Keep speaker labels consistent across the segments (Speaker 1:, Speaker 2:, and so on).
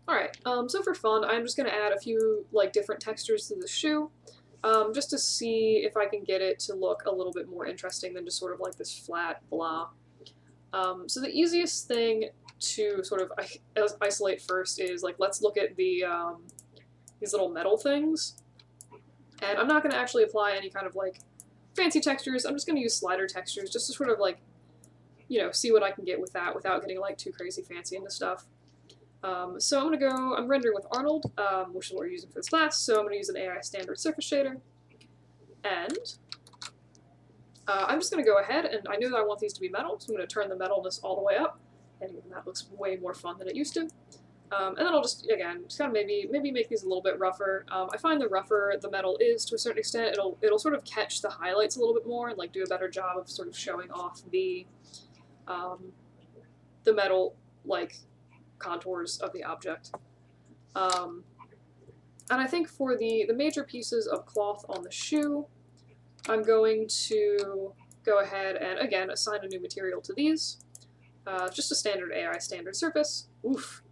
Speaker 1: Alright, so for fun, I'm just gonna add a few, like, different textures to the shoe, just to see if I can get it to look a little bit more interesting than just sort of like this flat blah. So the easiest thing to sort of isolate first is, like, let's look at these little metal things. And I'm not gonna actually apply any kind of, like, fancy textures. I'm just gonna use slider textures just to sort of, like, you know, see what I can get with that without getting, like, too crazy fancy into stuff. So I'm rendering with Arnold, which is what we're using for this class, so I'm going to use an AI standard surface shader, and I'm just going to go ahead, and I know that I want these to be metal, so I'm going to turn the metalness all the way up, and even that looks way more fun than it used to. And then I'll just, again, just kind of maybe make these a little bit rougher. I find the rougher the metal is, to a certain extent, it'll sort of catch the highlights a little bit more, and, like, do a better job of sort of showing off the metal, like, contours of the object. And I think for the major pieces of cloth on the shoe, I'm going to go ahead and, again, assign a new material to these. Just a standard AI standard surface. Oof.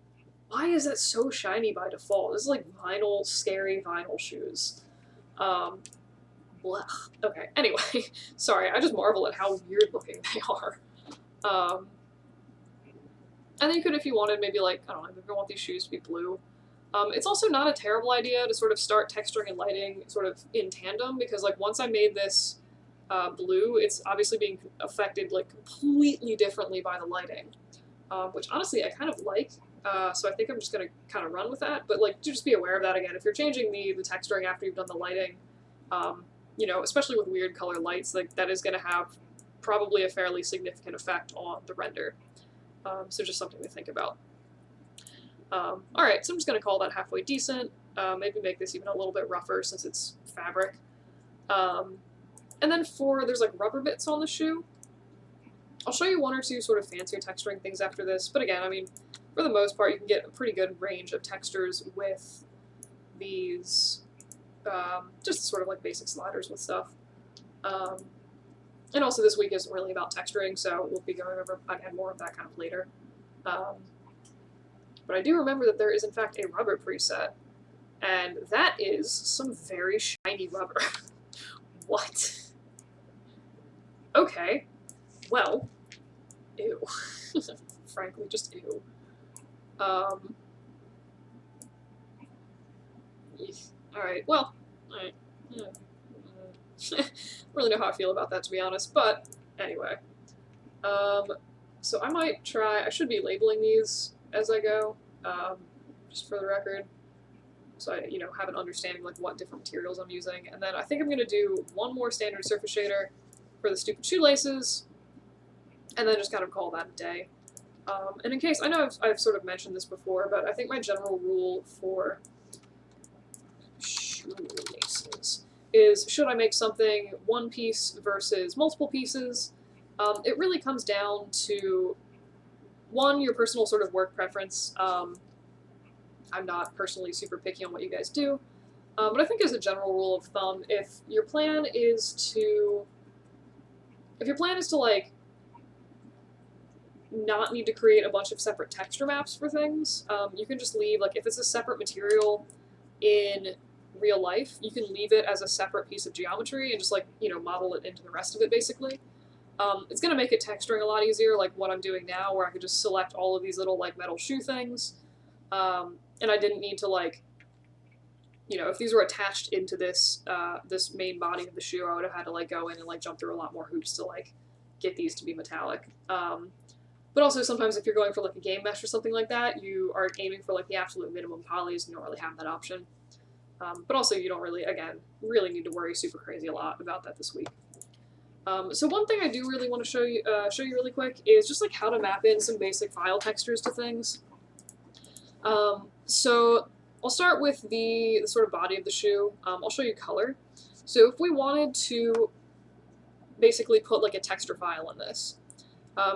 Speaker 1: Why is that so shiny by default? This is like vinyl, scary vinyl shoes. Blech. Okay, anyway, sorry, I just marvel at how weird looking they are. And then you could, if you wanted, maybe, like, I don't know, maybe you want these shoes to be blue. It's also not a terrible idea to sort of start texturing and lighting sort of in tandem, because, like, once I made this blue, it's obviously being affected, like, completely differently by the lighting, which honestly I kind of like. So I think I'm just going to kind of run with that, but, like, just be aware of that again. If you're changing the texturing after you've done the lighting, you know, especially with weird color lights, like, that is going to have probably a fairly significant effect on the render. So just something to think about. Alright, so I'm just going to call that halfway decent. Maybe make this even a little bit rougher since it's fabric. And then there's, like, rubber bits on the shoe. I'll show you one or two sort of fancier texturing things after this, but again, I mean, for the most part, you can get a pretty good range of textures with these, just sort of like basic sliders with stuff. And also this week isn't really about texturing, so we'll be going over, again, more of that kind of later. But I do remember that there is, in fact, a rubber preset, and that is some very shiny rubber. What? Okay. Well, ew. Frankly, just ew. Alright, well, alright. Yeah. I don't really know how I feel about that, to be honest, but anyway. So I might try, I should be labeling these as I go, just for the record, so I, you know, have an understanding, like, what different materials I'm using. And then I think I'm going to do one more standard surface shader for the stupid shoelaces, and then just kind of call that a day. And in case, I know I've sort of mentioned this before, but I think my general rule for shoelaces is, should I make something one piece versus multiple pieces, it really comes down to, one, your personal sort of work preference. I'm not personally super picky on what you guys do, but I think as a general rule of thumb, if your plan is to, like, not need to create a bunch of separate texture maps for things, you can just leave, like, if it's a separate material in real life, you can leave it as a separate piece of geometry and just, like, you know, model it into the rest of it, basically. It's going to make it texturing a lot easier, like what I'm doing now, where I could just select all of these little, like, metal shoe things, and I didn't need to, like, you know, if these were attached into this this main body of the shoe, I would have had to, like, go in and, like, jump through a lot more hoops to, like, get these to be metallic. But also sometimes if you're going for, like, a game mesh or something like that, you are aiming for, like, the absolute minimum polys, and you don't really have that option. But also you don't really, again, really need to worry super crazy a lot about that this week. So one thing I do really want to show you really quick is just, like, how to map in some basic file textures to things. So I'll start with the sort of body of the shoe. I'll show you color. So if we wanted to basically put, like, a texture file in this,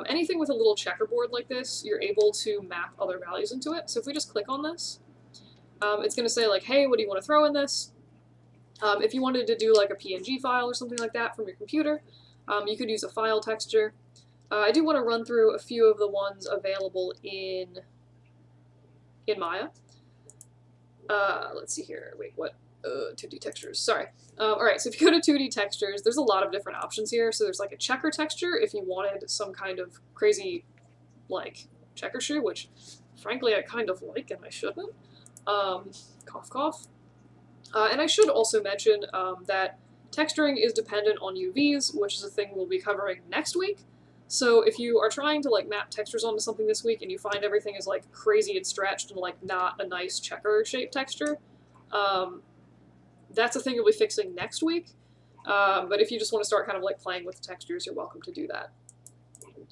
Speaker 1: anything with a little checkerboard like this, you're able to map other values into it. So if we just click on this, it's going to say, like, hey, what do you want to throw in this? If you wanted to do, like, a PNG file or something like that from your computer, you could use a file texture. I do want to run through a few of the ones available in Maya. Let's see here. Wait, what? 2D textures. Sorry. Alright, so if you go to 2D textures, there's a lot of different options here. So there's like a checker texture if you wanted some kind of crazy, like, checker shoe, which frankly I kind of like and I shouldn't. Cough, cough. And I should also mention that texturing is dependent on UVs, which is a thing we'll be covering next week. So if you are trying to like map textures onto something this week and you find everything is like crazy and stretched and like not a nice checker shaped texture, that's a thing you'll be fixing next week. But if you just want to start kind of like playing with the textures, you're welcome to do that.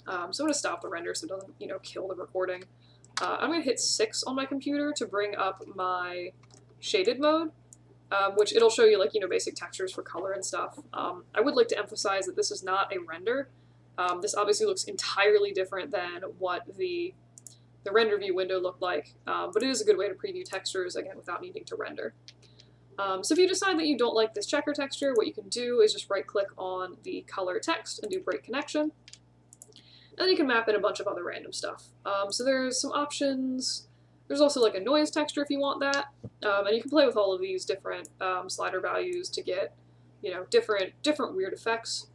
Speaker 1: So I'm going to stop the render so it doesn't, kill the recording. I'm going to hit 6 on my computer to bring up my shaded mode. Which it'll show you, like, basic textures for color and stuff. I would like to emphasize that this is not a render. This obviously looks entirely different than what the render view window looked like, but it is a good way to preview textures, again, without needing to render. So if you decide that you don't like this checker texture, what you can do is just right-click on the color text and do break connection. And then you can map in a bunch of other random stuff. So there's some options. There's also like a noise texture if you want that, and you can play with all of these different slider values to get, different weird effects.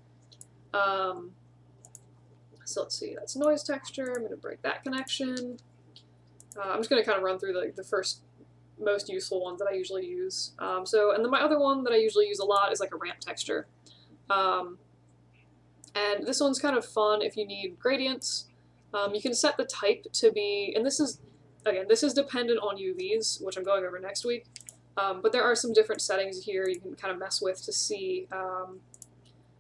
Speaker 1: So let's see, that's noise texture. I'm going to break that connection. I'm just going to kind of run through the first most useful ones that I usually use. And then my other one that I usually use a lot is like a ramp texture. And this one's kind of fun if you need gradients. You can set the type to be, and this is dependent on UVs, which I'm going over next week. But there are some different settings here you can kind of mess with to see,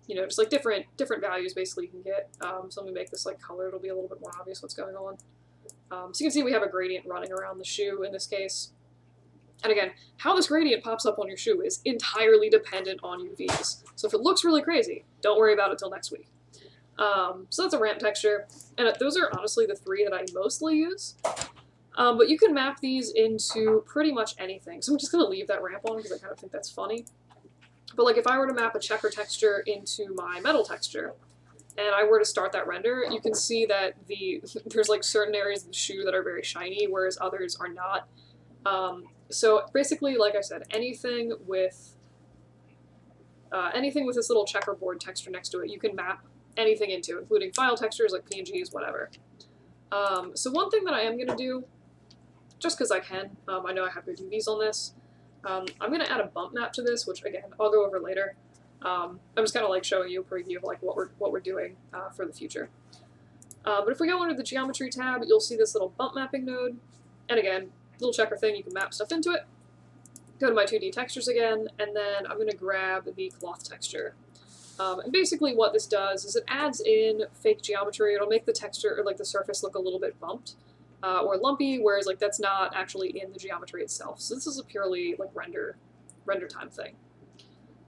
Speaker 1: just like different values basically you can get. So let me make this like color, it'll be a little bit more obvious what's going on. So you can see we have a gradient running around the shoe in this case. And again, how this gradient pops up on your shoe is entirely dependent on UVs. So if it looks really crazy, don't worry about it till next week. So that's a ramp texture, and those are honestly the 3 that I mostly use. But you can map these into pretty much anything. So I'm just going to leave that ramp on because I kind of think that's funny. But like if I were to map a checker texture into my metal texture, and I were to start that render, you can see that there's like certain areas of the shoe that are very shiny, whereas others are not. So basically, like I said, anything with this little checkerboard texture next to it, you can map anything into, including file textures like PNGs, whatever. So one thing that I am going to do, just because I can, I know I have good UVs on this, I'm going to add a bump map to this, which again, I'll go over later. I'm just kind of like showing you a preview of like what we're doing for the future. But if we go under the geometry tab, you'll see this little bump mapping node, and again, little checker thing, you can map stuff into it. Go to my 2D textures again, and then I'm going to grab the cloth texture. And basically what this does is it adds in fake geometry. It'll make the texture, or like the surface, look a little bit bumped or lumpy, whereas like that's not actually in the geometry itself. So this is a purely like render time thing.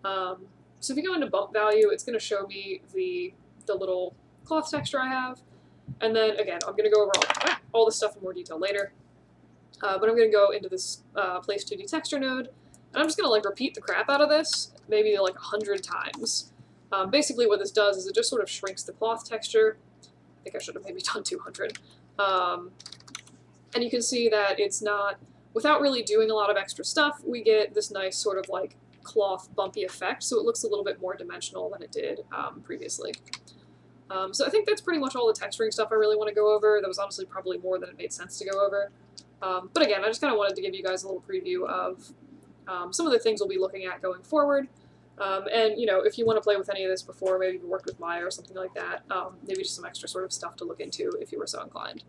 Speaker 1: So if you go into bump value, it's going to show me the little cloth texture I have. And then again, I'm going to go over all this stuff in more detail later. But I'm going to go into this place 2D texture node, and I'm just going to like repeat the crap out of this, maybe like 100 times. Basically what this does is it just sort of shrinks the cloth texture. I think I should have maybe done 200. And you can see that it's not, without really doing a lot of extra stuff, we get this nice sort of like cloth bumpy effect, so it looks a little bit more dimensional than it did previously. So I think that's pretty much all the texturing stuff I really want to go over. That was honestly probably more than it made sense to go over. But again, I just kind of wanted to give you guys a little preview of some of the things we'll be looking at going forward. And, if you want to play with any of this before, maybe you worked with Maya or something like that, maybe just some extra sort of stuff to look into if you were so inclined.